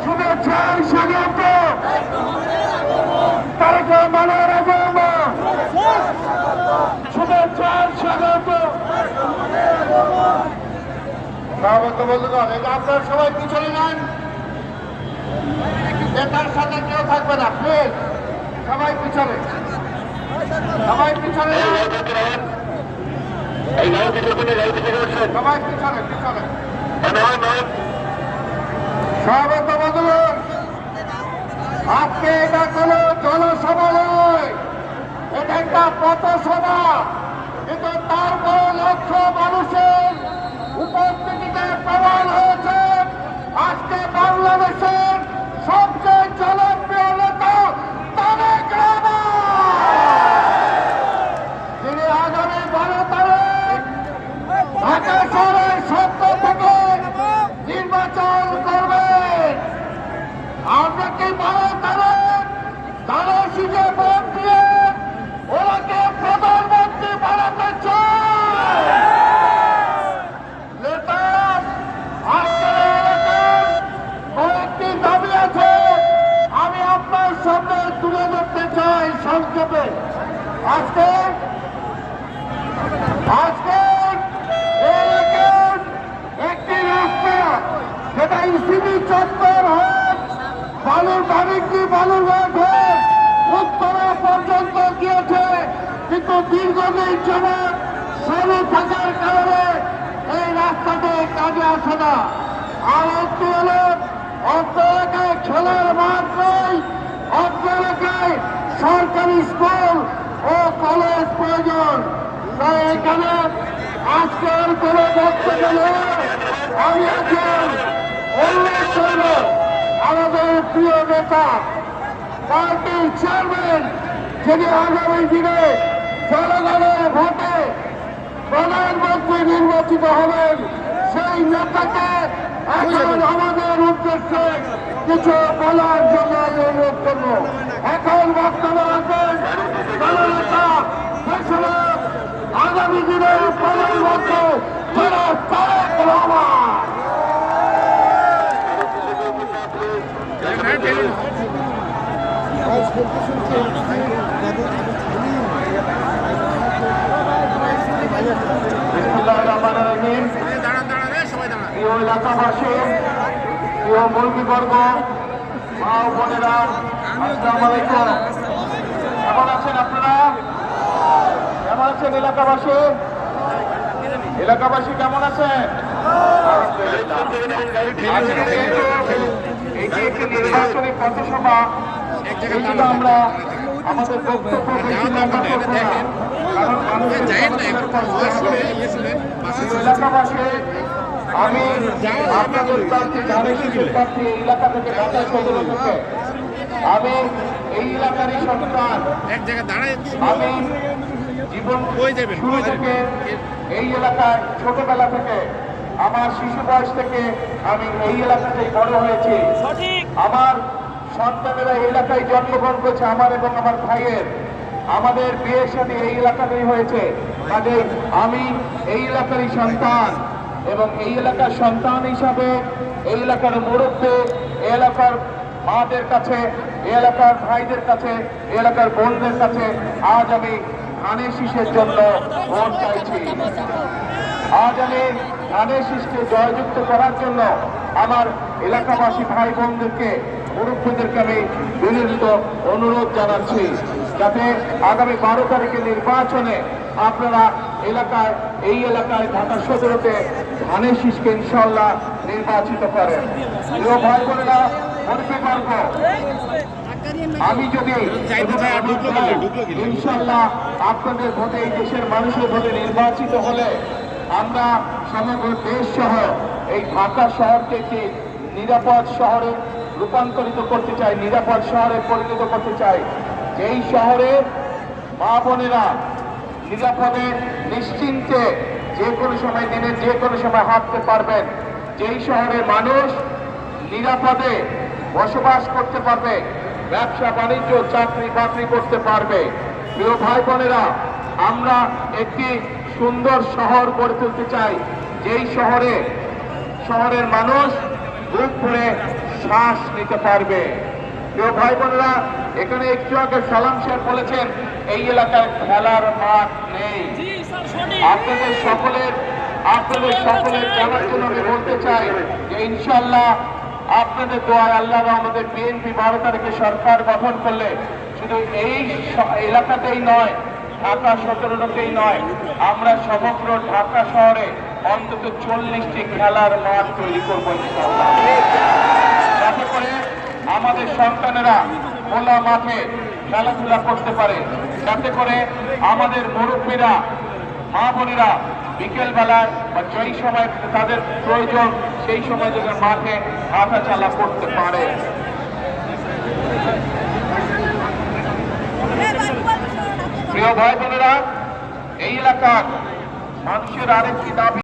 শুভেচ্ছায় স্বাগত। তারেক রহমানের আগমন, শুভেচ্ছায় স্বাগত। স্বাগত বন্ধুগণ, এই যে আপনারা সবাই পিছনে নেন, নেতার সাথে কেউ থাকবে না, প্লিজ সবাই পিছনে, সবাই পিছনে, সবাই পিছনে পিছনে। স্বাগত বন্ধুগণ, আজকে এটা কোনো জনসভা নয়, এটা একটা পথসভা, কিন্তু তারপর লক্ষ মানুষের উপস্থিতিতে প্রমাণ হয়েছে আজকে বাংলাদেশের সবচেয়ে জনপ্রিয় নেতা তারেক রহমান, যিনি আগামী 12 তারিখ ঢাকা শহরের 70 থেকে নির্বাচন করবেন। আমরা কি 12 তারিখ তারা শিখে ভোট দিয়ে ওনাকে প্রধানমন্ত্রী বানাতে চায়? নেতা আজকের এলাকার কয়েকটি দাবি আছে, আমি আপনার সামনে তুলে ধরতে চাই সংক্ষেপে। আজকে এলাকার একটি রাস্তা, যেটা ইসিবি চত্বর হোক, বালুর বাণিজ্যিক বালুরঘাট হোক, উত্তরা পর্যন্ত গিয়েছে, কিন্তু দীর্ঘদিন যাবৎ সরু থাকার কারণে এই রাস্তাতে কাজে আসে না। আর একটু হলো অর্থ এলাকায় খেলার মাঠ নেই, অর্থ এলাকায় সরকারি স্কুল ও কলেজ প্রয়োজন। তাই এখানে আজকের কোনো বক্তব্য নয়, আমি এখন উল্লেখ করব আমাদের প্রিয় নেতা, পার্টির চেয়ারম্যান, যিনি আগামী দিনে জনগণের ভোটে প্রধানমন্ত্রী নির্বাচিত হবেন, সেই নেতাকে এখন আমাদের উদ্দেশ্যে কিছু বলার জন্য অনুরোধ করব। এখন বক্তব্য রাখবেন জননেতা, দেশের আগামী দিনের প্রধানমন্ত্রী জনাব তারেক রহমান। প্রিয় এলাকাবাসী, প্রিয় মুরব্বীবর্গ, মা ও বোনেরা, আসসালামু আলাইকুম। কেমন আছেন আপনারা? কেমন আছেন এলাকাবাসী? এলাকাবাসী কেমন আছেন? এটি একটি নির্বাচনী পথসভা, এইগুলো আমরা আমাদের বক্তব্য বেশি লম্বা করব না, কারণ এলাকাবাসী, আমি আপনাদের প্রার্থী ধানের শিশুর প্রার্থী এলাকা থেকে ঢাকা সদর থেকে, আমি এই এলাকারই সন্তান। আমি জীবন শুরু থেকে এই এলাকায় ছোটবেলা থেকে, আমার শিশু বয়স থেকে আমি এই এলাকাতেই বড় হয়েছি। আমার সন্তানেরা এই এলাকায় জন্মগ্রহণ করেছে, আমার এবং আমার ভাইয়ের। আমাদের বিয়ের সাথে এই এলাকাতেই হয়েছে, কাজে আমি এই এলাকারই সন্তান এবং এই এলাকার সন্তান হিসাবে এই এলাকার মুরব্বী, এই এলাকার মাদের কাছে, এই এলাকার ভাইদের কাছে, এই এলাকার বোনদের কাছে আজ আমি ধানের শীষের জন্য ভোট চাইছি। আজ আমি ধানের শীষকে জয়যুক্ত করার জন্য আমার এলাকাবাসী ভাই বোনদেরকে, মুরব্বীদেরকে আমি বিনীত অনুরোধ জানাচ্ছি, যাতে আগামী 12 তারিখে নির্বাচনে আপনারা এলাকায়, এই এলাকায় ঢাকা সদরতে ধানের শীষকে ইনশাল্লাহ নির্বাচিত করেন। প্রিয় ভাই বোনেরা, মুরব্বীবর্গ, আমি যদি ইনশাল্লাহ আপনাদের ভোটে, এই দেশের মানুষের ভোটে নির্বাচিত হলে আমরা সমগ্র দেশ সহ এই ঢাকা শহরকে একটি নিরাপদ শহরে রূপান্তরিত করতে চাই, নিরাপদ শহরে পরিণত করতে চাই, যেই শহরে মা বোনেরা নিরাপদে নিশ্চিন্তে যে কোনো সময়, দিনের যে কোনো সময় হাঁটতে পারবেন, যেই শহরে মানুষ নিরাপদে বসবাস করতে পারবে, ব্যবসা বাণিজ্য চাকরি বাকরি করতে পারবে। প্রিয় ভাই বোনেরা, আমরা একটি সুন্দর শহর গড়ে তুলতে চাই, যেই শহরের মানুষ বুক ভরে শ্বাস নিতে পারবে। প্রিয় ভাই বোনেরা, এখানে একটু আগে সালাম শেখ বলেছেন এই এলাকায় খেলার মাঠ নেই। আপনাদের সকলের জানার জন্য আমি বলতে চাই যে ইনশাআল্লাহ আপনাদের দোয়ায় আল্লাহ আমাদের বিএনপি 12 তারিখে সরকার গঠন করলে শুধু এই এলাকাতেই নয়, ঢাকা 17তেই নয়, আমরা সমগ্র ঢাকা শহরে অন্তত 40টি খেলার মাঠ তৈরি করবো ইনশাআল্লাহ, যাতে করে আমাদের সন্তানেরা খোলা মাঠে খেলাধুলা করতে পারে, যাতে করে আমাদের মুরব্বীরা, মা বোনেরা বিকেল বেলায় বা যেই সময় তাদের প্রয়োজন সেই সময় যেন মাঠে হাঁটা চলা করতে পারে। প্রিয় ভাই বোনেরা, এই এলাকার মানুষের আরেকটি দাবি